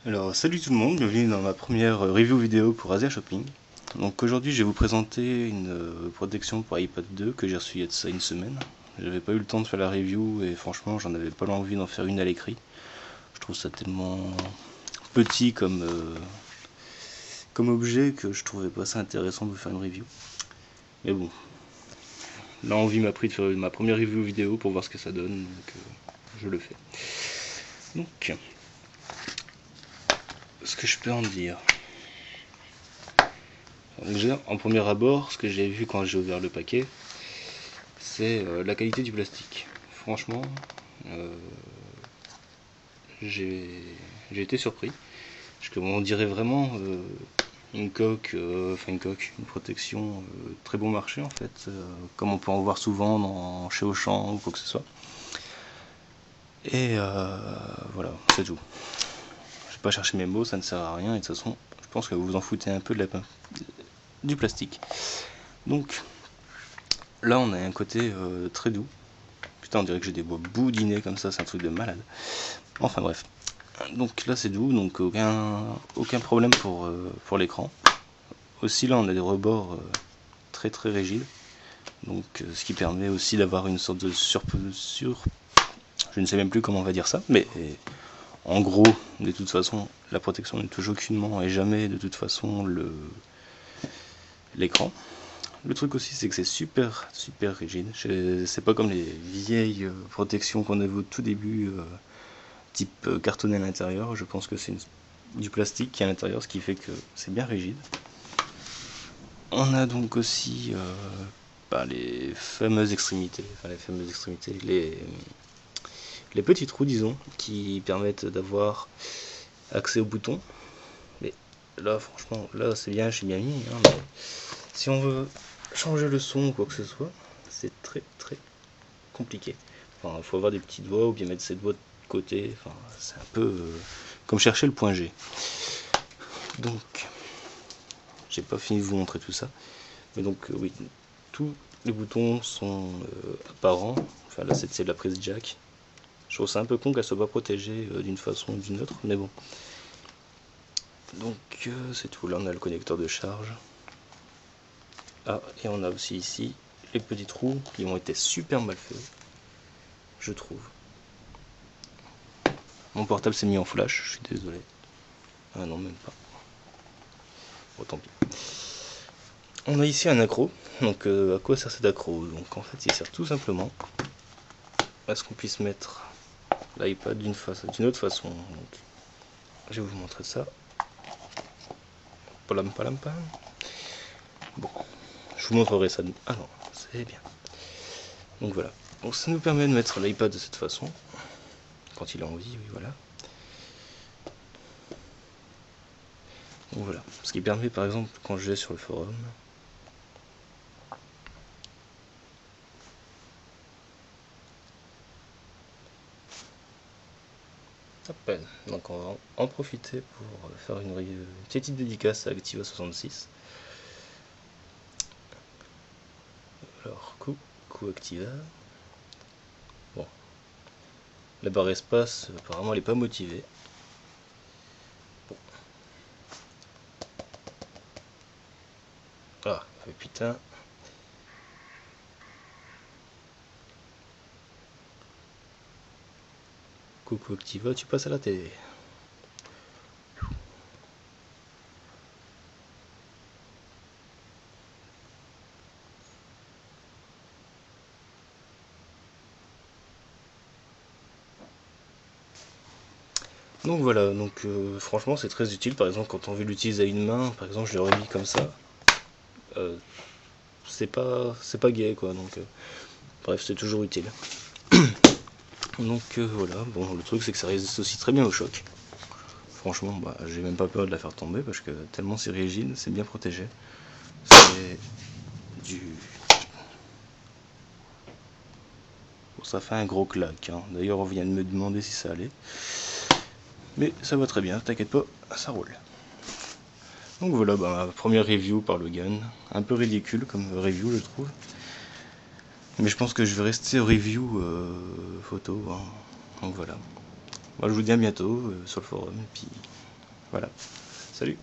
Alors salut tout le monde, bienvenue dans ma première review vidéo pour Asia Shopping. Donc aujourd'hui je vais vous présenter une protection pour iPad 2 que j'ai reçue il y a de ça une semaine. J'avais pas eu le temps de faire la review et franchement j'en avais pas l'envie d'en faire une à l'écrit. Je trouve ça tellement petit comme objet que je trouvais pas ça intéressant de vous faire une review. Mais bon, l'envie m'a pris de faire ma première review vidéo pour voir ce que ça donne, donc je le fais. Donc, ce que je peux en dire. Déjà, en premier abord, ce que j'ai vu quand j'ai ouvert le paquet, c'est la qualité du plastique. Franchement, j'ai été surpris. Parce qu'on dirait vraiment une coque, une protection très bon marché en fait, comme on peut en voir souvent chez Auchan ou quoi que ce soit. Et voilà, c'est tout. Je vais pas chercher mes mots, ça ne sert à rien, et de toute façon, je pense que vous vous en foutez un peu du plastique. Donc, là on a un côté très doux. Putain, on dirait que j'ai des doigts boudinés comme ça, c'est un truc de malade. Enfin bref. Donc là c'est doux, donc aucun problème pour l'écran. Aussi là on a des rebords très très rigides. Donc ce qui permet aussi d'avoir une sorte de je ne sais même plus comment on va dire ça, mais en gros, de toute façon, la protection ne touche aucunement et jamais de toute façon l'écran. Le truc aussi, c'est que c'est super rigide. C'est pas comme les vieilles protections qu'on avait au tout début, type cartonné à l'intérieur. Je pense que c'est du plastique qui est à l'intérieur, ce qui fait que c'est bien rigide. On a donc aussi les fameuses extrémités, les petits trous, disons, qui permettent d'avoir accès aux boutons. Mais là, franchement, là c'est bien, je suis bien mis. Mais si on veut changer le son ou quoi que ce soit, c'est très compliqué. Enfin, il faut avoir des petits doigts ou bien mettre ses doigts de côté. Enfin, c'est un peu comme chercher le point G. Donc, j'ai pas fini de vous montrer tout ça. Mais donc, oui, tous les boutons sont apparents. Enfin, là, c'est de la prise jack. Je trouve ça un peu con qu'elle soit pas protégée d'une façon ou d'une autre, mais bon. Donc, c'est tout. Là, on a le connecteur de charge. Ah, et on a aussi ici les petits trous qui ont été super mal faits, je trouve. Mon portable s'est mis en flash, je suis désolé. Ah non, même pas. Bon, tant pis. On a ici un accro. Donc, à quoi sert cet accro? Donc, en fait, il sert tout simplement à ce qu'on puisse mettre l'iPad d'une autre façon. Donc, je vais vous montrer ça. Palam. Bon, je vous montrerai ça. Ah non, c'est bien. Donc voilà. Donc ça nous permet de mettre l'iPad de cette façon. Quand il a envie, oui, voilà. Donc voilà. Ce qui permet par exemple, quand je vais sur le forum, donc on va en profiter pour faire une petite dédicace à Activa66. Alors, coucou Activa. Bon. La barre espace, apparemment elle est pas motivée. Bon. Ah, putain. Coucou Activa, tu passes à la télé. Donc voilà, donc franchement c'est très utile. Par exemple quand on veut l'utiliser à une main, par exemple je l'aurais mis comme ça. C'est pas gay quoi, donc bref, c'est toujours utile. Donc voilà, bon, le truc c'est que ça résiste aussi très bien au choc. Franchement, j'ai même pas peur de la faire tomber parce que tellement c'est rigide, c'est bien protégé. C'est du... Bon, ça fait un gros claque, hein. D'ailleurs on vient de me demander si ça allait. Mais ça va très bien, t'inquiète pas, ça roule. Donc voilà, ma première review par le gun. Un peu ridicule comme review je trouve. Mais je pense que je vais rester review photo, hein. Donc voilà. Moi je vous dis à bientôt sur le forum, et puis Voilà. Salut!